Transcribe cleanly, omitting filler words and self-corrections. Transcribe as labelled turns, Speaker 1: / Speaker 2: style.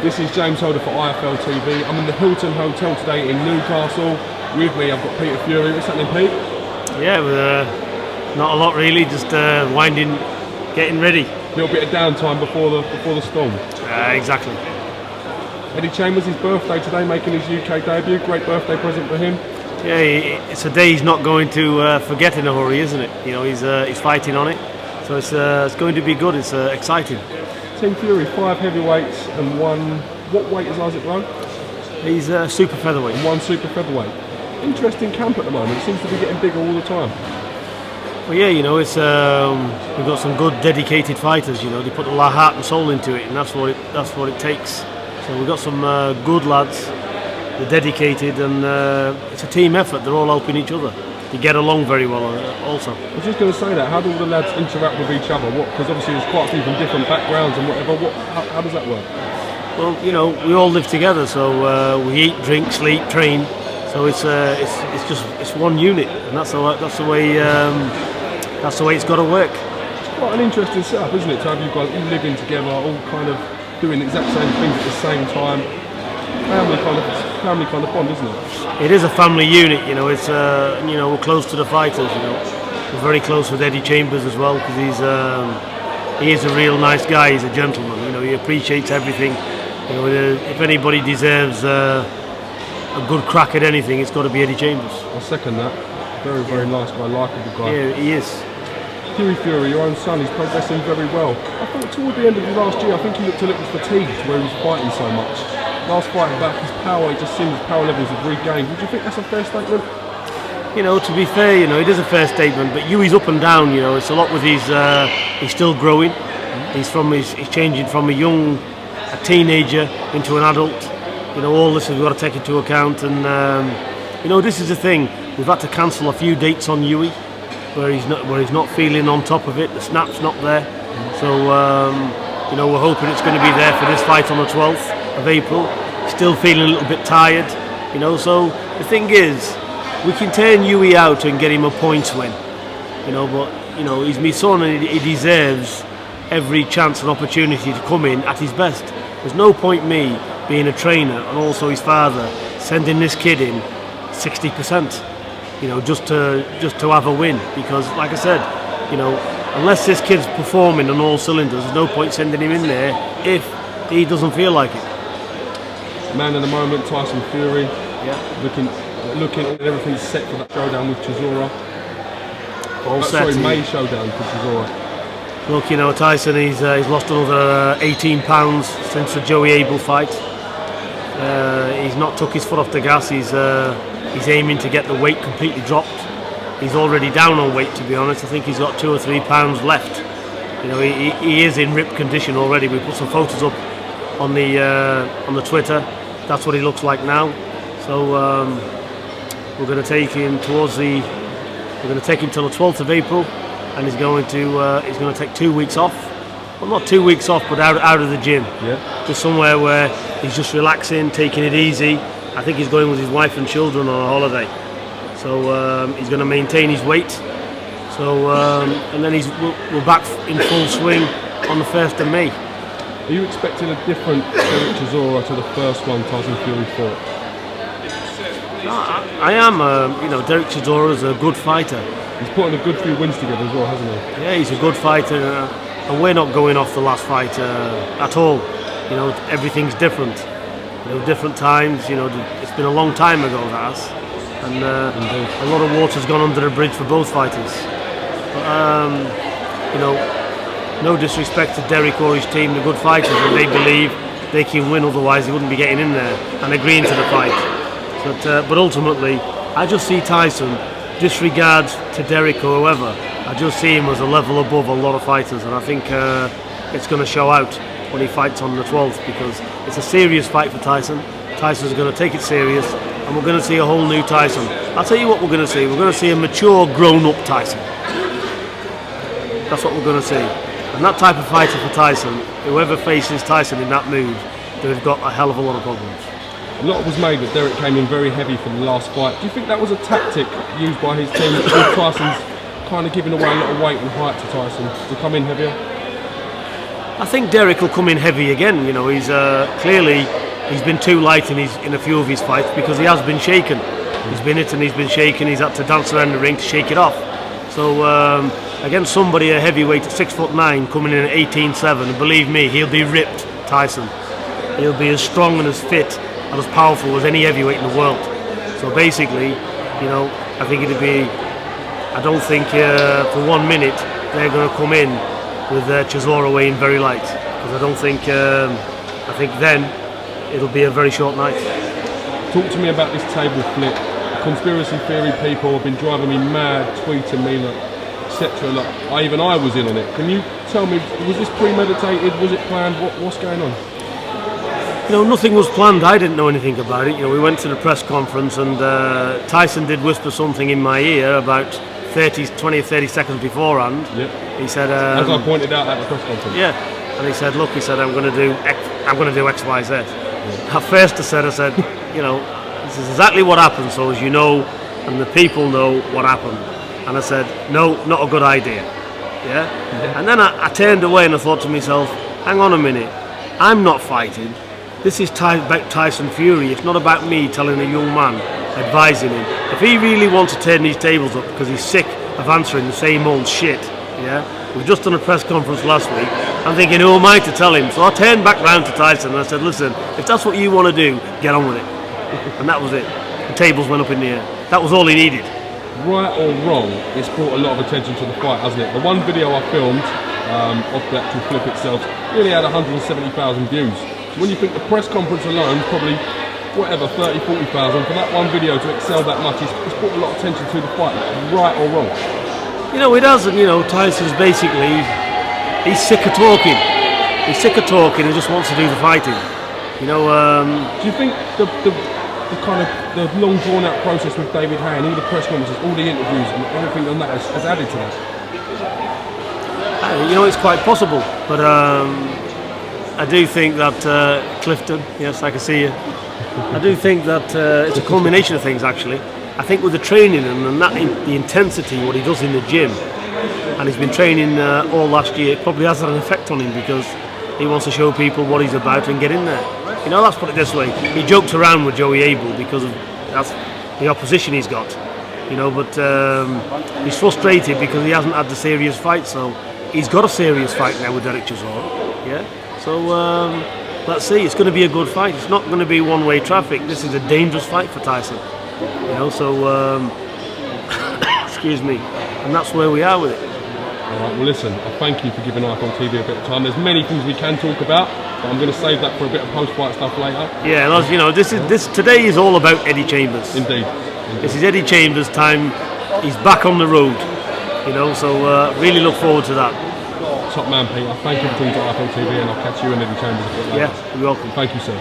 Speaker 1: This is James Holder for IFL TV. I'm in the Hilton Hotel today in Newcastle. With me, I've got Peter Fury. What's happening, Pete?
Speaker 2: Yeah, not a lot really. Just winding, getting ready.
Speaker 1: A little bit of downtime before the storm.
Speaker 2: Exactly.
Speaker 1: Eddie Chambers, his birthday today, making his UK debut. Great birthday present for him.
Speaker 2: Yeah, it's a day he's not going to forget in a hurry, isn't it? You know, he's fighting on it, so it's going to be good. It's exciting.
Speaker 1: Team Fury, 5 heavyweights and 1. What weight is Isaac Rowe?
Speaker 2: He's super featherweight.
Speaker 1: And 1 super featherweight. Interesting camp at the moment. It seems to be getting bigger all the time.
Speaker 2: Well, yeah, you know, it's we've got some good, dedicated fighters. You know, they put a lot of heart and soul into it, and that's what it takes. So we've got some good lads. They're dedicated, and it's a team effort. They're all helping each other. They get along very well also.
Speaker 1: I was just going to say that. How do all the lads interact with each other? Because obviously there's quite a few from different backgrounds and whatever. How does that work?
Speaker 2: Well, you know, we all live together, so we eat, drink, sleep, train. So it's one unit, and that's the way it's got to work.
Speaker 1: It's quite an interesting setup, isn't it? To have you guys all living together, all kind of doing the exact same things at the same time. Family kind of bond, isn't it?
Speaker 2: It is a family unit, you know. It's you know, we're close to the fighters, you know. We're very close with Eddie Chambers as well, because he is a real nice guy. He's a gentleman, you know. He appreciates everything. You know, if anybody deserves a good crack at anything, it's got to be Eddie Chambers.
Speaker 1: I second that. Very, very nice guy, likeable guy.
Speaker 2: Yeah, he is.
Speaker 1: Fury, your own son, he's progressing very well. I thought toward the end of the last year, I think he looked a little fatigued where he was fighting so much. Last fight back, his power, it just seems his power levels have regained. Would you think that's a fair statement?
Speaker 2: You know, to be fair, you know, it is a fair statement, but Huey's up and down, you know. It's a lot with he's still growing. He's changing from a teenager into an adult. You know, all this we've got to take into account, and you know, this is the thing. We've had to cancel a few dates on Huey, where he's not feeling on top of it. The snap's not there, so you know, we're hoping it's going to be there for this fight on the 12th of April. Still feeling a little bit tired, you know. So the thing is, we can turn Huey out and get him a points win, you know. But you know, he's my son, and he deserves every chance and opportunity to come in at his best. There's no point me being a trainer and also his father sending this kid in 60%, you know, just to have a win, because like I said, you know, unless this kid's performing on all cylinders, there's no point sending him in there if he doesn't feel like it.
Speaker 1: Man of the moment, Tyson Fury.
Speaker 2: Yeah.
Speaker 1: Looking, everything's set for that showdown with Chisora.
Speaker 2: All set.
Speaker 1: Sorry, May showdown with Chisora.
Speaker 2: Look, you know, Tyson, he's lost another 18 pounds since the Joey Abel fight. He's not took his foot off the gas. He's aiming to get the weight completely dropped. He's already down on weight, to be honest. I think he's got 2 or 3 pounds left. You know, he is in ripped condition already. We put some photos up on the Twitter. That's what he looks like now. So we're going to take him till the 12th of April, and he's going to take 2 weeks off. Well, not 2 weeks off, but out of the gym.
Speaker 1: Yeah.
Speaker 2: Just somewhere where he's just relaxing, taking it easy. I think he's going with his wife and children on a holiday. So he's going to maintain his weight. So and then we're back in full swing on the 1st of May.
Speaker 1: Are you expecting a different Derek Chisora to the first one Tyson Fury fought?
Speaker 2: No, I am. You know, Derek Chisora is a good fighter.
Speaker 1: He's putting a good few wins together as well, hasn't he?
Speaker 2: Yeah, he's a good fighter, and we're not going off the last fight at all. You know, everything's different. You know, different times. You know, it's been a long time ago, that has, and a lot of water's gone under the bridge for both fighters. But you know, no disrespect to Derek or his team, they're good fighters, and they believe they can win. Otherwise, they wouldn't be getting in there and agreeing to the fight. But ultimately, I just see Tyson, disregard to Derek or whoever, I just see him as a level above a lot of fighters, and I think it's going to show out when he fights on the 12th, because it's a serious fight for Tyson. Tyson's going to take it serious, and we're going to see a whole new Tyson. I'll tell you what we're going to see. We're going to see a mature, grown-up Tyson. That's what we're going to see. And that type of fighter for Tyson, whoever faces Tyson in that mood, they've got a hell of a lot of problems.
Speaker 1: A lot was made that Derek came in very heavy for the last fight. Do you think that was a tactic used by his team with Tyson's kind of giving away a lot of weight and height to Tyson to come in heavier?
Speaker 2: I think Derek will come in heavy again. You know, he's clearly he's been too light in a few of his fights because he has been shaken. He's been hit and he's been shaken. He's had to dance around the ring to shake it off. So against somebody a heavyweight at 6'9" coming in at 18.7, and believe me, he'll be ripped. Tyson. He'll be as strong and as fit and as powerful as any heavyweight in the world. So basically, you know, I think it'd be. I don't think for 1 minute they're going to come in with Chisora weighing very light, because I don't think. I think then it'll be a very short night.
Speaker 1: Talk to me about this table flip. Conspiracy theory people have been driving me mad, tweeting me, etc. Even I was in on it. Can you tell me, was this premeditated? Was it planned? What's going on?
Speaker 2: You know, nothing was planned. I didn't know anything about it. You know, we went to the press conference and Tyson did whisper something in my ear about 20 or 30 seconds beforehand.
Speaker 1: Yep.
Speaker 2: He said,
Speaker 1: as I pointed out at the press conference.
Speaker 2: Yeah, and he said, look, he said, I'm going to do X, Y, Z. Yeah. At first I said, you know, this is exactly what happened, so as you know, and the people know what happened. And I said, no, not a good idea. Yeah. And then I turned away and I thought to myself, hang on a minute, I'm not fighting. This is about Tyson Fury. It's not about me telling a young man, advising him. If he really wants to turn these tables up because he's sick of answering the same old shit, yeah. We've just done a press conference last week. I'm thinking, who am I to tell him? So I turned back round to Tyson and I said, listen, if that's what you want to do, get on with it. And that was it. The tables went up in the air. That was all he needed.
Speaker 1: Right or wrong, it's brought a lot of attention to the fight, hasn't it? The one video I filmed of the actual flip itself nearly had 170,000 views. When you think the press conference alone, probably whatever, 30, 40,000, for that one video to excel that much, it's brought a lot of attention to the fight, right or wrong.
Speaker 2: You know, it does, and you know, Tyson's basically, he's sick of talking. He's sick of talking and just wants to do the fighting. You know,
Speaker 1: do you think the kind of the long drawn out process with David Hay and all the press conferences, all the interviews and everything on that has added to that?
Speaker 2: You know, it's quite possible, but I do think that Clifton, yes, I can see you. I do think that it's a combination of things, actually. I think with the training and that the intensity, what he does in the gym, and he's been training all last year, it probably has had an effect on him because he wants to show people what he's about and get in there. You know, let's put it this way. He joked around with Joey Abel because of that's the opposition he's got. You know, but he's frustrated because he hasn't had the serious fight, so he's got a serious fight now with Derek Chisora. Yeah. So let's see. It's going to be a good fight. It's not going to be one-way traffic. This is a dangerous fight for Tyson. You know, so excuse me, and that's where we are with it.
Speaker 1: All right. Well, listen. I thank you for giving iPhone TV a bit of time. There's many things we can talk about, but I'm going to save that for a bit of post-fight stuff later.
Speaker 2: Yeah, and as you know, this today is all about Eddie Chambers.
Speaker 1: Indeed.
Speaker 2: This is Eddie Chambers' time. He's back on the road. You know, so really look forward to that.
Speaker 1: Top man, Peter. Thank you for talking to iPhone TV, and I'll catch you in Eddie Chambers a bit later.
Speaker 2: Yeah, you're welcome.
Speaker 1: Thank you, sir.